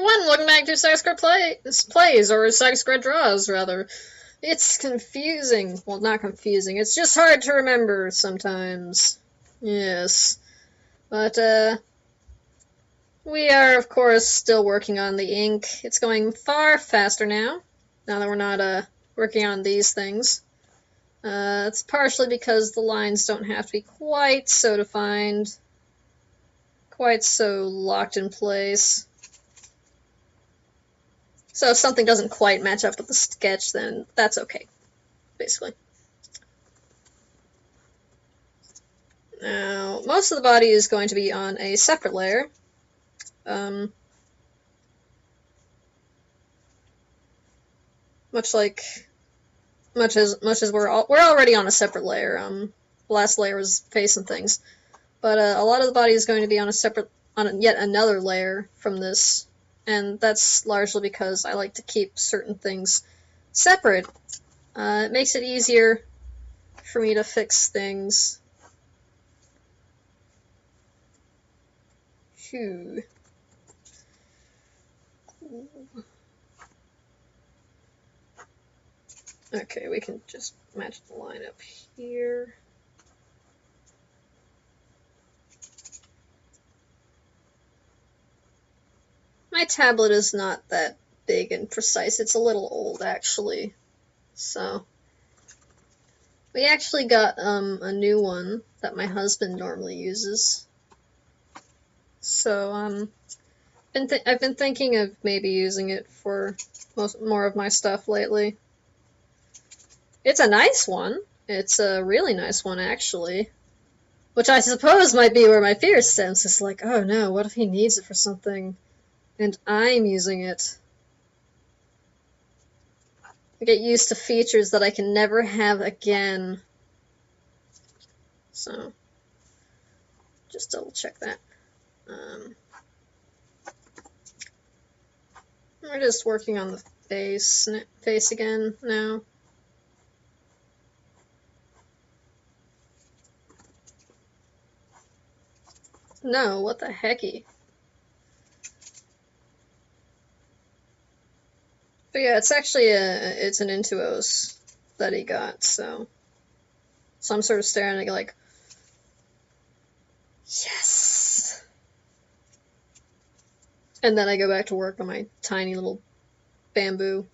everyone, welcome back to Plays, or Usagisquared Draws, rather. It's confusing. Well, not confusing. It's just hard to remember sometimes. Yes. But, we are, of course, still working on the ink. It's going far faster now that we're not, working on these things. It's partially because the lines don't have to be quite so defined, quite so locked in place. So if something doesn't quite match up with the sketch, then that's okay, basically. Now, most of the body is going to be on a separate layer. Much as we're already on a separate layer. The last layer was face and things, but a lot of the body is going to be on yet another layer from this. And that's largely because I like to keep certain things separate. It makes it easier for me to fix things. Phew. Okay, we can just match the line up here. My tablet is not that big and precise. It's a little old, actually. So, we actually got a new one that my husband normally uses. So, I've been thinking of maybe using it for more of my stuff lately. It's a nice one. It's a really nice one, actually. Which I suppose might be where my fear stems. It's like, oh no, what if he needs it for something? And I'm using it. I get used to features that I can never have again. So, just double check that. We're just working on the face again now. No, what the hecky? But yeah, it's actually it's an Intuos that he got, so I'm sort of staring at it like, yes! And then I go back to work on my tiny little bamboo.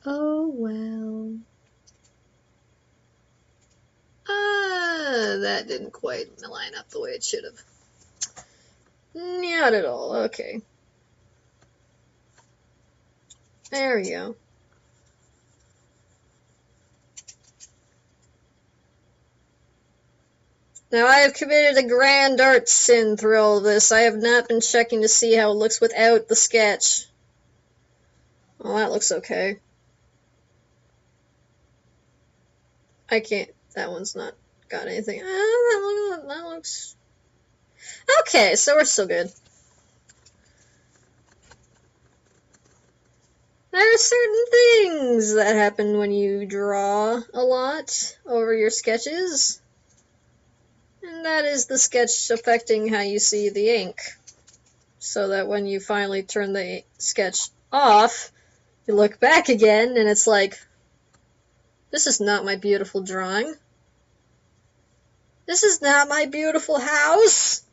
Oh well. That didn't quite line up the way it should have. Not at all. Okay. There we go. Now, I have committed a grand art sin through all of this. I have not been checking to see how it looks without the sketch. Well, that looks okay. I can't. That one's not got anything. That looks... Okay, so we're still good. There are certain things that happen when you draw a lot over your sketches. And that is the sketch affecting how you see the ink. So that when you finally turn the sketch off, you look back again and it's like, this is not my beautiful drawing. This is not my beautiful house.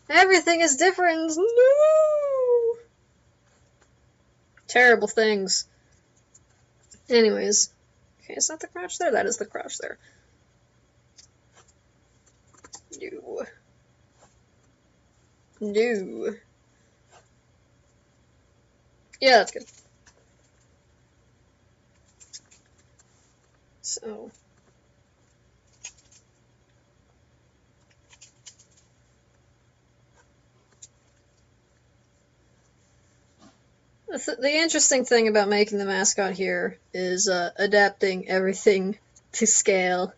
Everything is different. No! Terrible things. Anyways. Okay, is that the crotch there? That is the crotch there. No. No. Yeah, that's good. So... The interesting thing about making the mascot here is adapting everything to scale.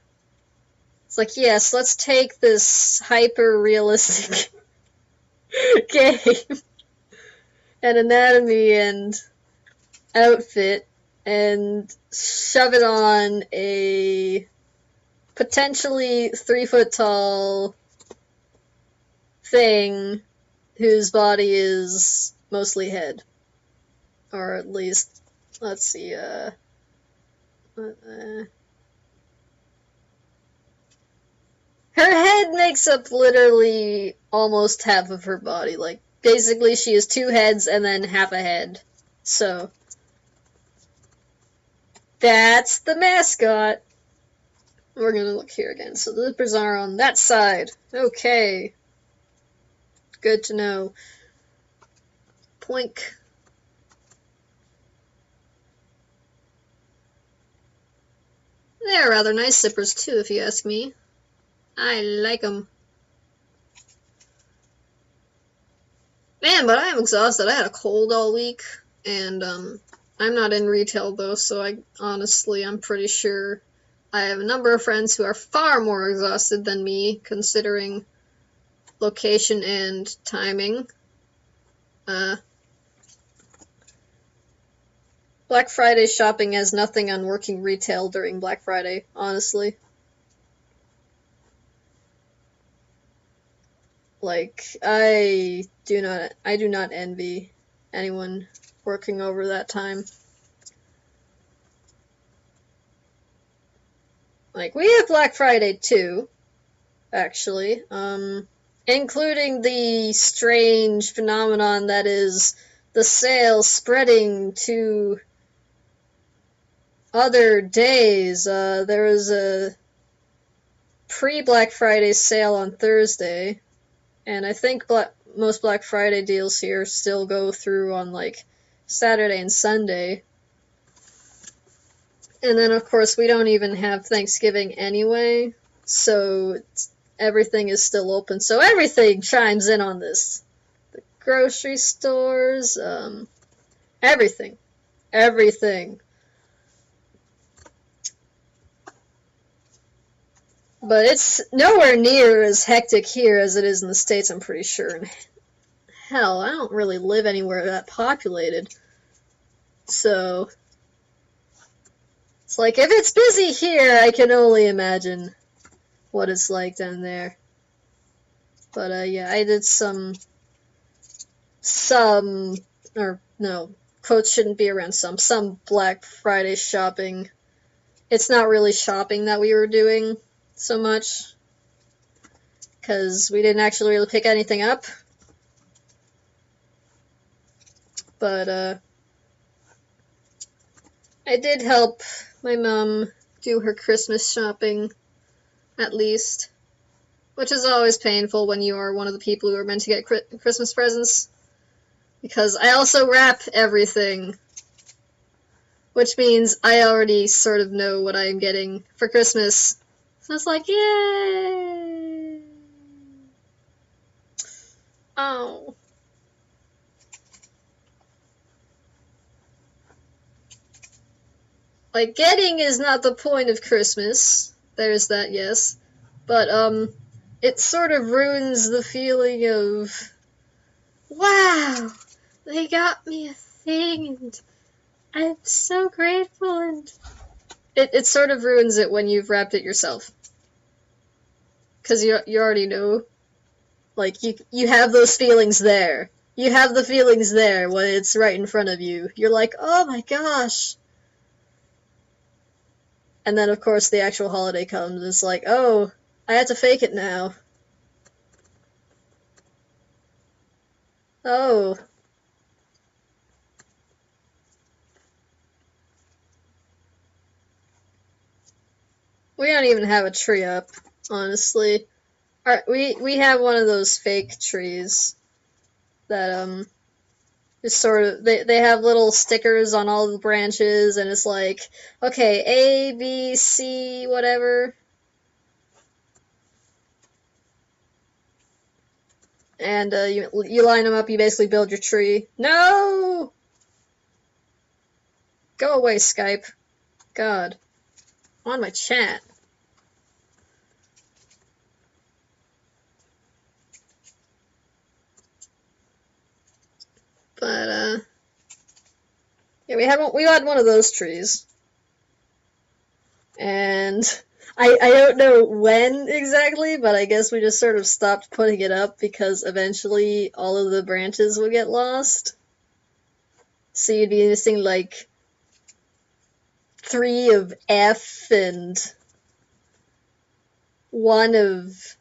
It's like, yes, let's take this hyper-realistic game and anatomy and outfit and shove it on a potentially 3-foot tall thing whose body is mostly head. Or at least, let's see, her head makes up literally almost half of her body. Like, basically she has 2 heads and then half a head. So, that's the mascot. We're gonna look here again. So the zippers are on that side. Okay. Good to know. Poink. They're rather nice zippers too, if you ask me. I like them. Man, but I am exhausted. I had a cold all week, and I'm not in retail though, so I'm pretty sure I have a number of friends who are far more exhausted than me, considering location and timing. Black Friday shopping has nothing on working retail during Black Friday, honestly. Like, I do not envy anyone working over that time. Like, we have Black Friday too, actually, including the strange phenomenon that is the sale spreading to other days. There was a pre-Black Friday sale on Thursday, and I think most Black Friday deals here still go through on, like, Saturday and Sunday. And then, of course, we don't even have Thanksgiving anyway, so everything is still open. So everything chimes in on this. The grocery stores, everything. Everything. But it's nowhere near as hectic here as it is in the States, I'm pretty sure. And hell, I don't really live anywhere that populated. So, it's like, if it's busy here, I can only imagine what it's like down there. But, yeah, I did some, or no, quotes shouldn't be around some Black Friday shopping. It's not really shopping that we were doing so much, because we didn't actually really pick anything up. But, I did help my mom do her Christmas shopping, at least. Which is always painful when you are one of the people who are meant to get Christmas presents. Because I also wrap everything. Which means I already sort of know what I'm getting for Christmas. So it's like, yay! Oh. Like, getting is not the point of Christmas. There's that, yes. But, it sort of ruins the feeling of, wow, they got me a thing, and I'm so grateful, and it sort of ruins it when you've wrapped it yourself. Because you already know, like, you have those feelings there. You have the feelings there when it's right in front of you. You're like, oh my gosh. And then, of course, the actual holiday comes. It's like, oh, I have to fake it now. Oh. We don't even have a tree up, honestly. We have one of those fake trees that, is sort of, they have little stickers on all the branches, and it's like, okay, A, B, C, whatever. And, you line them up, you basically build your tree. No! Go away, Skype. God. I'm on my chat. But, yeah, we had one of those trees. And I don't know when exactly, but I guess we just sort of stopped putting it up because eventually all of the branches would get lost. So you'd be missing like 3 of F and 1 of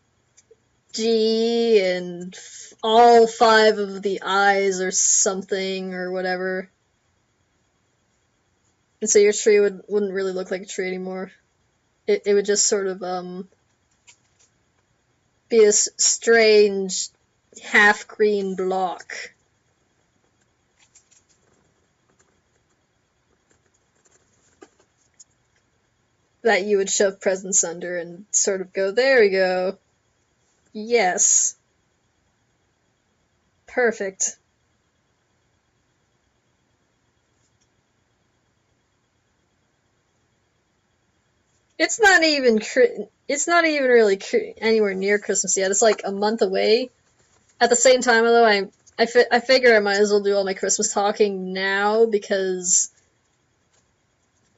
G and all 5 of the I's or something or whatever. And so your tree wouldn't really look like a tree anymore. It would just sort of be a strange half green block. That you would shove presents under and sort of go, there we go. Yes. Perfect. It's not even really anywhere near Christmas yet. It's like a month away. At the same time, though, I figure I might as well do all my Christmas talking now because,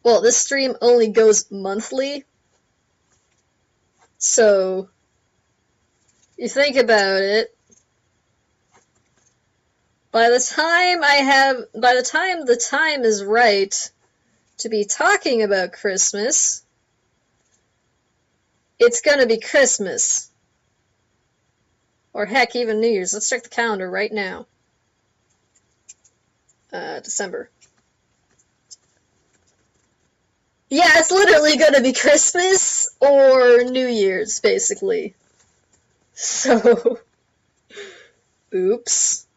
well, this stream only goes monthly. So, you think about it. By the time the time is right to be talking about Christmas, it's gonna be Christmas. Or heck, even New Year's. Let's check the calendar right now. December. Yeah, it's literally gonna be Christmas or New Year's, basically. So, oops.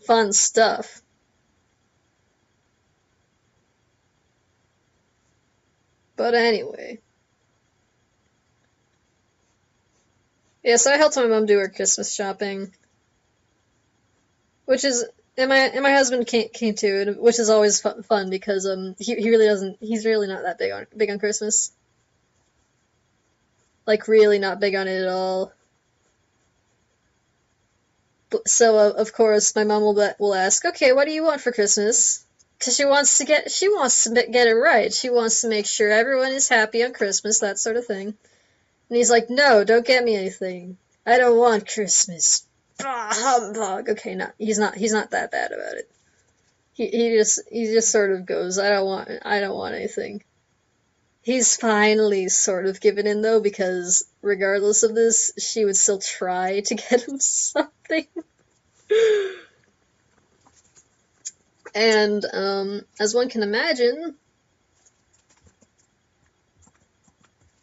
Fun stuff. But anyway. Yeah, so I helped my mom do her Christmas shopping. Which is, and my husband came too, which is always fun because he really doesn't, he's really not that big on Christmas. Like, really not big on it at all. So of course my mom will ask, okay, what do you want for Christmas? Because she wants to get it right. She wants to make sure everyone is happy on Christmas, that sort of thing. And he's like, no, don't get me anything. I don't want Christmas. Ah, humbug. Okay, he's not that bad about it. He just sort of goes, I don't want anything. He's finally sort of given in though, because regardless of this, she would still try to get him something. And as one can imagine,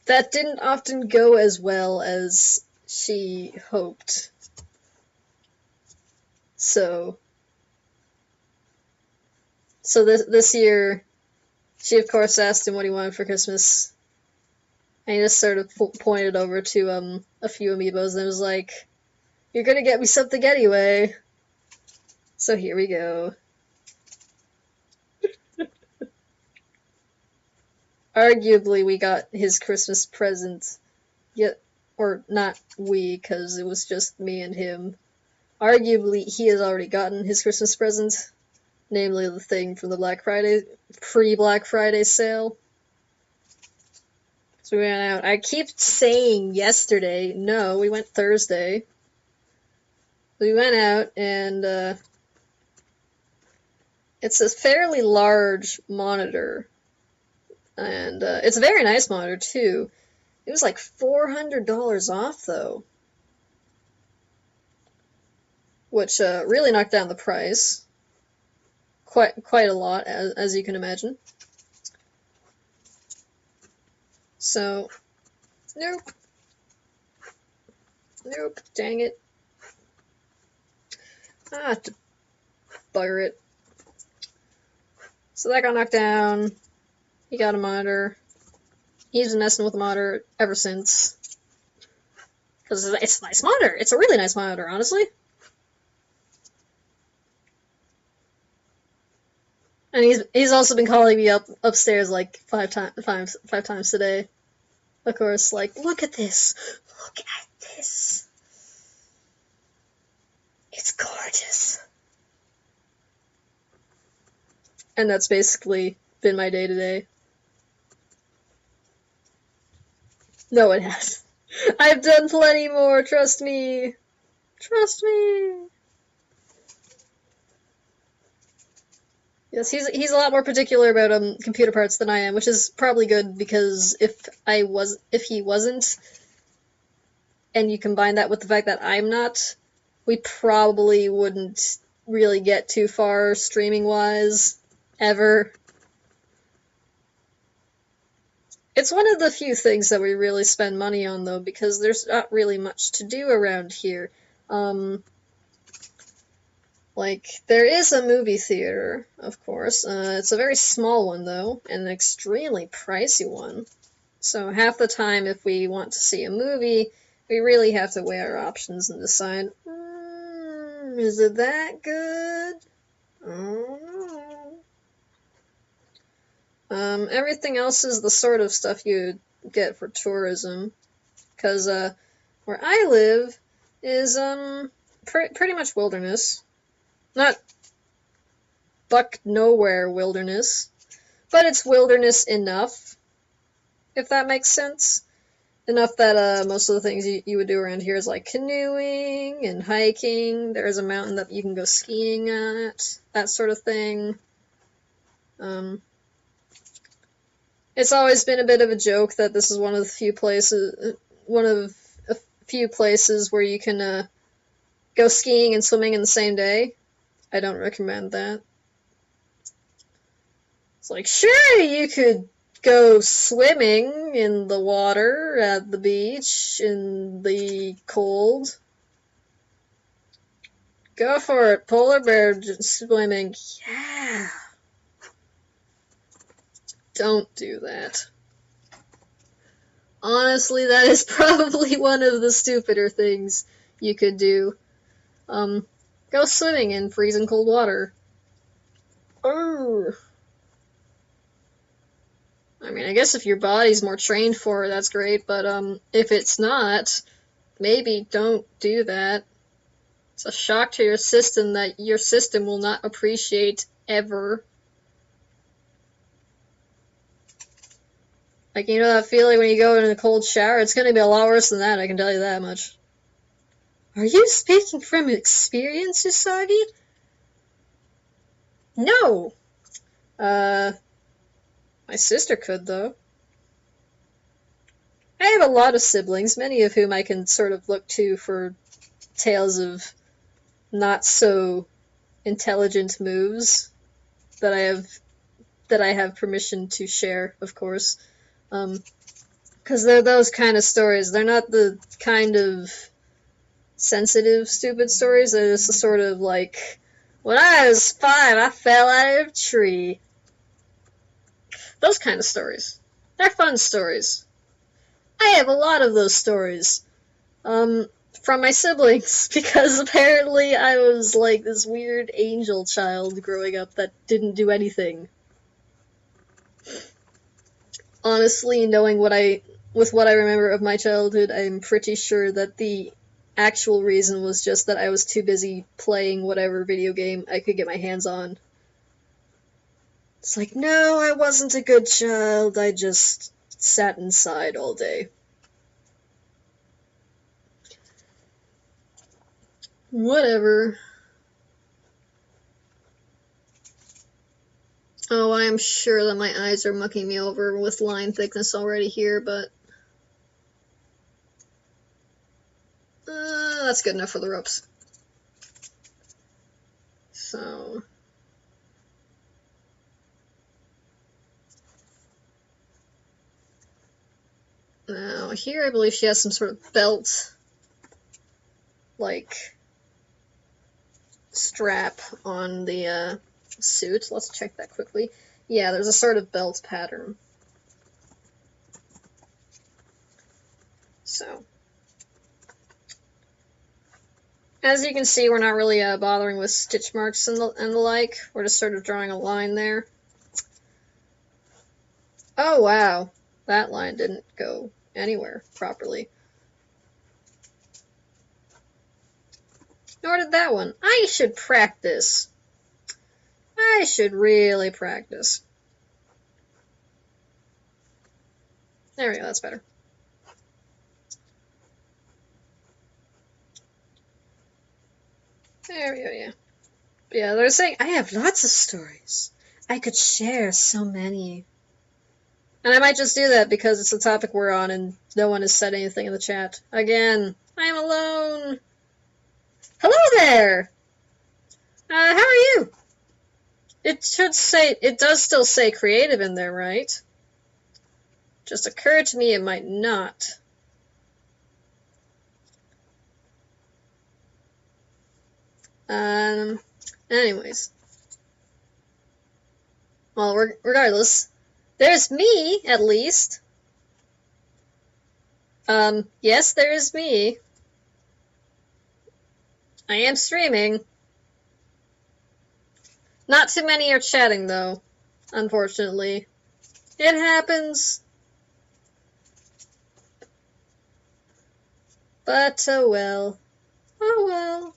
that didn't often go as well as she hoped. So this year, she of course asked him what he wanted for Christmas, and he just sort of pointed over to a few amiibos and was like, "You're gonna get me something anyway." So here we go. Arguably, we got his Christmas present, yet, or not we, because it was just me and him. Arguably, he has already gotten his Christmas present, namely the thing from the pre-Black Friday sale. So we went out. I keep saying yesterday. No, we went Thursday. We went out, and it's a fairly large monitor. And it's a very nice monitor, too. It was like $400 off, though. Which really knocked down the price. Quite a lot, as you can imagine. So, nope. Nope, dang it. Ah, bugger it. So that got knocked down. He got a monitor. He's been messing with the monitor ever since. Because it's a nice monitor. It's a really nice monitor, honestly. And he's also been calling me upstairs like five times today. Of course, like, look at this. Look at this. It's gorgeous. And that's basically been my day today. No, it has. I've done plenty more, trust me. Trust me. Yes, he's a lot more particular about computer parts than I am, which is probably good because if he wasn't, and you combine that with the fact that I'm not, we probably wouldn't really get too far streaming wise ever. It's one of the few things that we really spend money on though, because there's not really much to do around here. Like, there is a movie theater, of course. It's a very small one, though, and an extremely pricey one. So half the time, if we want to see a movie, we really have to weigh our options and decide, is it that good? Oh no. Everything else is the sort of stuff you get for tourism. Because where I live is pretty much wilderness. Not buck nowhere wilderness, but it's wilderness enough, if that makes sense. Enough that most of the things you would do around here is like canoeing and hiking. There's a mountain that you can go skiing at, that sort of thing. It's always been a bit of a joke that this is one of a few places where you can go skiing and swimming in the same day. I don't recommend that. It's like, sure, you could go swimming in the water at the beach in the cold. Go for it. Polar bear swimming. Yeah. Don't do that. Honestly, that is probably one of the stupider things you could do. Go swimming in freezing cold water. I mean, I guess if your body's more trained for it, that's great, but if it's not, maybe don't do that. It's a shock to your system that your system will not appreciate ever. Like, you know that feeling when you go in a cold shower? It's gonna be a lot worse than that, I can tell you that much. Are you speaking from experience, Usagi? No! My sister could, though. I have a lot of siblings, many of whom I can sort of look to for tales of not so intelligent moves that I have permission to share, of course. Because they're those kind of stories. They're not the kind of sensitive, stupid stories. They're just the sort of like, when I was 5, I fell out of a tree. Those kind of stories. They're fun stories. I have a lot of those stories. From my siblings, because apparently I was like this weird angel child growing up that didn't do anything. Honestly, knowing what I remember of my childhood, I'm pretty sure that the actual reason was just that I was too busy playing whatever video game I could get my hands on. It's like, no, I wasn't a good child, I just sat inside all day. Whatever. Oh, I am sure that my eyes are mucking me over with line thickness already here, but that's good enough for the ropes. So now here I believe she has some sort of belt, like, strap on the suit. Let's check that quickly. Yeah, there's a sort of belt pattern. So, as you can see, we're not really bothering with stitch marks and the like. We're just sort of drawing a line there. Oh, wow. That line didn't go anywhere properly. Nor did that one. I should practice. I should really practice. There we go, that's better. There we go, yeah. Yeah, they're saying, I have lots of stories. I could share so many. And I might just do that because it's the topic we're on and no one has said anything in the chat. Again, I'm alone. Hello there! How are you? It does still say creative in there, right? Just occurred to me it might not. Anyways. Well, regardless, there's me, at least. Yes, there is me. I am streaming. Not too many are chatting, though, unfortunately. It happens. But, oh well. Oh well.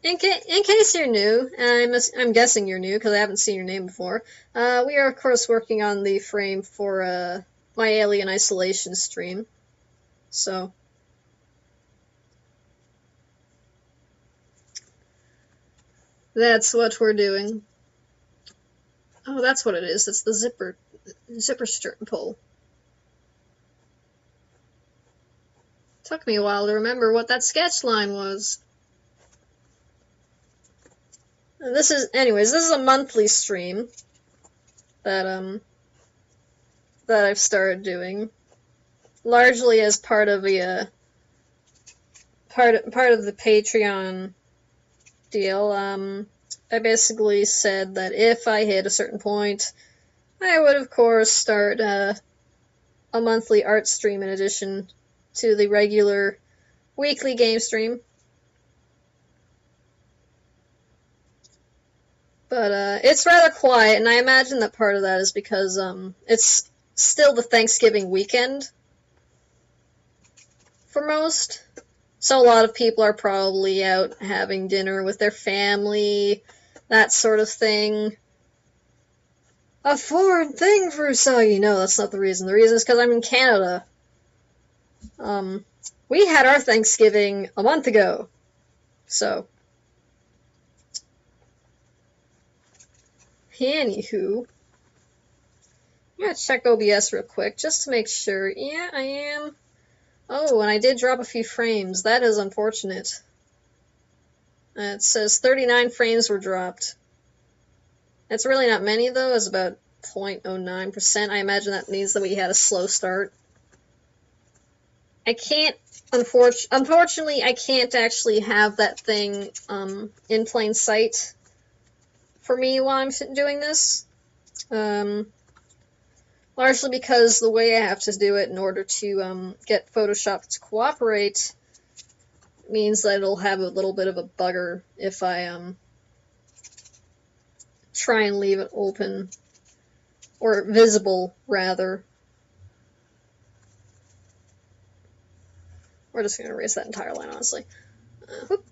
In case you're new, and I'm guessing you're new because I haven't seen your name before, we are of course working on the frame for my Alien Isolation stream. So that's what we're doing. Oh, that's what it is. It's the zipper strip pull. Took me a while to remember what that sketch line was. And this is a monthly stream that I've started doing, largely as part of the part of the Patreon deal. I basically said that if I hit a certain point, I would of course start a monthly art stream in addition to the regular weekly game stream. But it's rather quiet, and I imagine that part of that is because it's still the Thanksgiving weekend for most. So a lot of people are probably out having dinner with their family, that sort of thing. A foreign thing for Usagi. No, that's not the reason. The reason is because I'm in Canada. We had our Thanksgiving a month ago. So. Anywho. I'm gonna check OBS real quick just to make sure. Yeah, I am. Oh, and I did drop a few frames. That is unfortunate. It says 39 frames were dropped. It's really not many, though. It's about 0.09%. I imagine that means that we had a slow start. I can't, unfortunately, I can't actually have that thing in plain sight for me while I'm doing this. Largely because the way I have to do it in order to get Photoshop to cooperate means that it'll have a little bit of a bugger if I try and leave it open, or visible, rather. We're just going to erase that entire line, honestly. Whoop.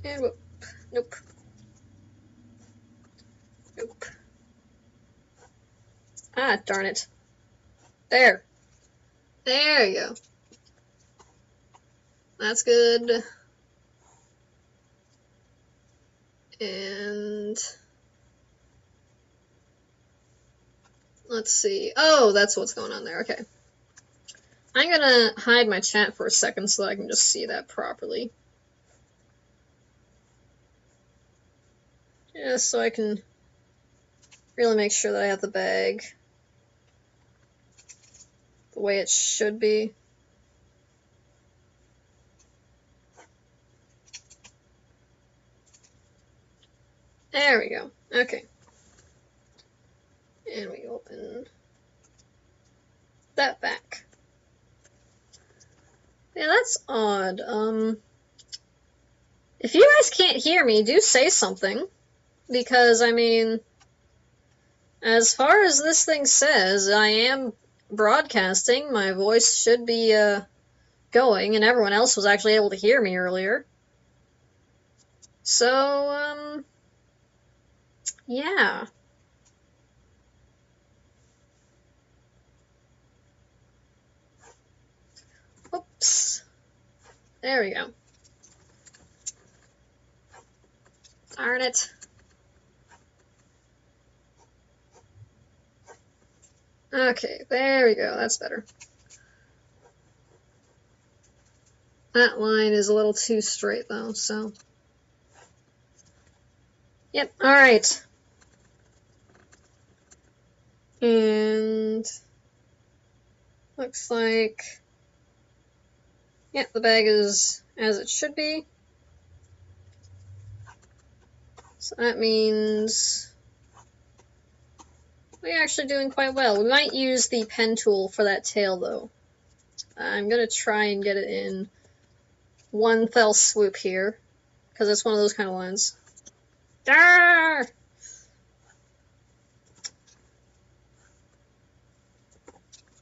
And whoop. Nope. Nope. Ah, darn it. There. There you go. That's good. And let's see. Oh, that's what's going on there. Okay. I'm gonna hide my chat for a second so that I can just see that properly. Just so I can really make sure that I have the bag the way it should be. There we go. Okay. And we open that back. Yeah, that's odd. If you guys can't hear me, do say something. Because, I mean, as far as this thing says, I am broadcasting. My voice should be, going, and everyone else was actually able to hear me earlier. So, yeah. Whoops. There we go. Darn it. Okay, there we go. That's better. That line is a little too straight, though, so... Yep, alright. And... looks like... Yep, the bag is as it should be. So that means... we're actually doing quite well. We might use the pen tool for that tail, though. I'm gonna try and get it in one fell swoop here, because it's one of those kind of lines. Darr!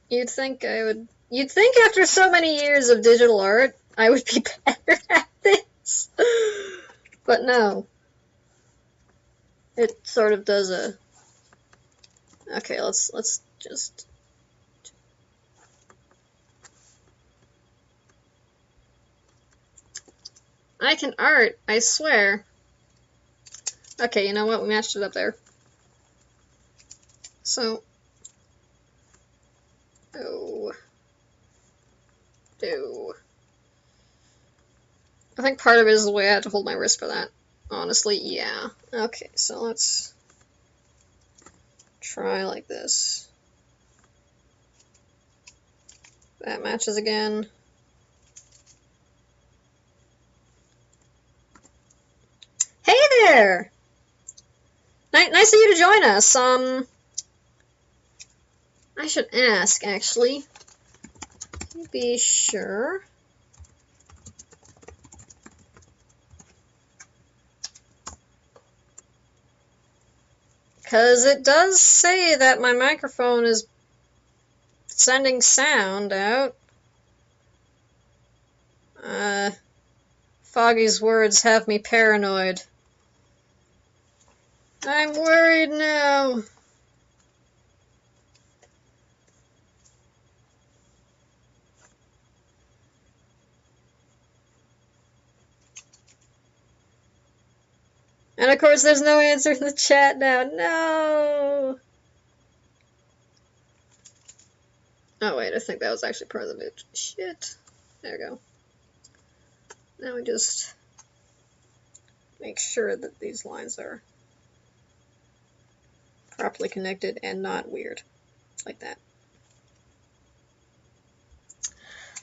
You'd think after so many years of digital art, I would be better at this. But no. It sort of does a... Okay, let's just... I can art, I swear. Okay, you know what? We matched it up there. So... I think part of it is the way I had to hold my wrist for that. Honestly, yeah. Okay, so let's try like this. That matches again. Hey there! Nice of you to join us. I should ask, actually. Be sure. Because it does say that my microphone is sending sound out. Foggy's words have me paranoid. I'm worried now. And of course there's no answer in the chat now. No! Oh wait, I think that was actually part of the video. Shit. There we go. Now we just make sure that these lines are properly connected and not weird. Like that.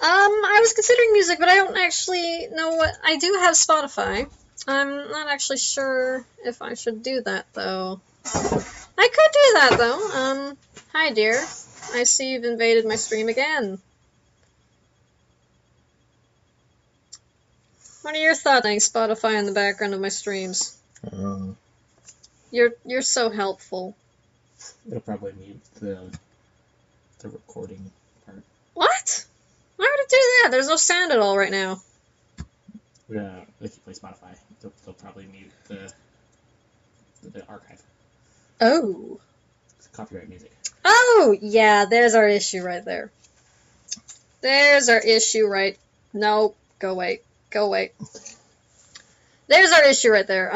I was considering music, but I don't actually know what... I do have Spotify. I'm not actually sure if I should do that, though. I could do that, though. Hi, dear. I see you've invaded my stream again. What are your thoughts on Spotify in the background of my streams? You're so helpful. It'll probably mute the recording part. What? Why would it do that? There's no sound at all right now. If you play Spotify, they'll probably mute the archive. Oh. It's copyright music. Oh, yeah, there's our issue right there. There's our issue right... No, go away. Go away. There's our issue right there.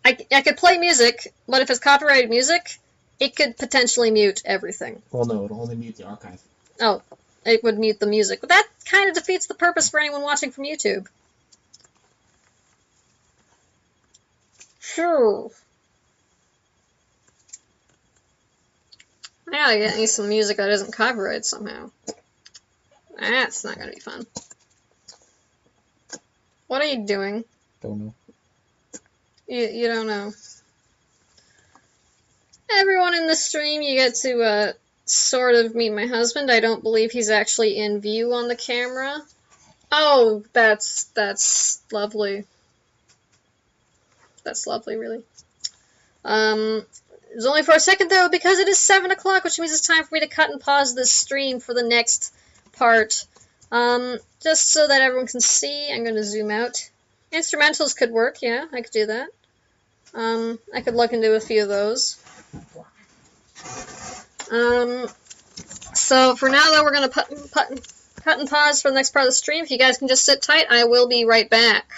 I could play music, but if it's copyrighted music, it could potentially mute everything. Well, no, it'll only mute the archive. Oh, it would mute the music. But that kind of defeats the purpose for anyone watching from YouTube. Sure. I gotta get me some music that isn't copyrighted somehow. That's not gonna be fun. What are you doing? Don't know. You don't know. Everyone in the stream, you get to sort of meet my husband. I don't believe he's actually in view on the camera. Oh, that's lovely. That's lovely, really. It's only for a second, though, because it is 7 o'clock, which means it's time for me to cut and pause this stream for the next part. Just so that everyone can see, I'm going to zoom out. Instrumentals could work, yeah, I could do that. I could look into a few of those. So for now, though, we're going to cut and pause for the next part of the stream. If you guys can just sit tight, I will be right back.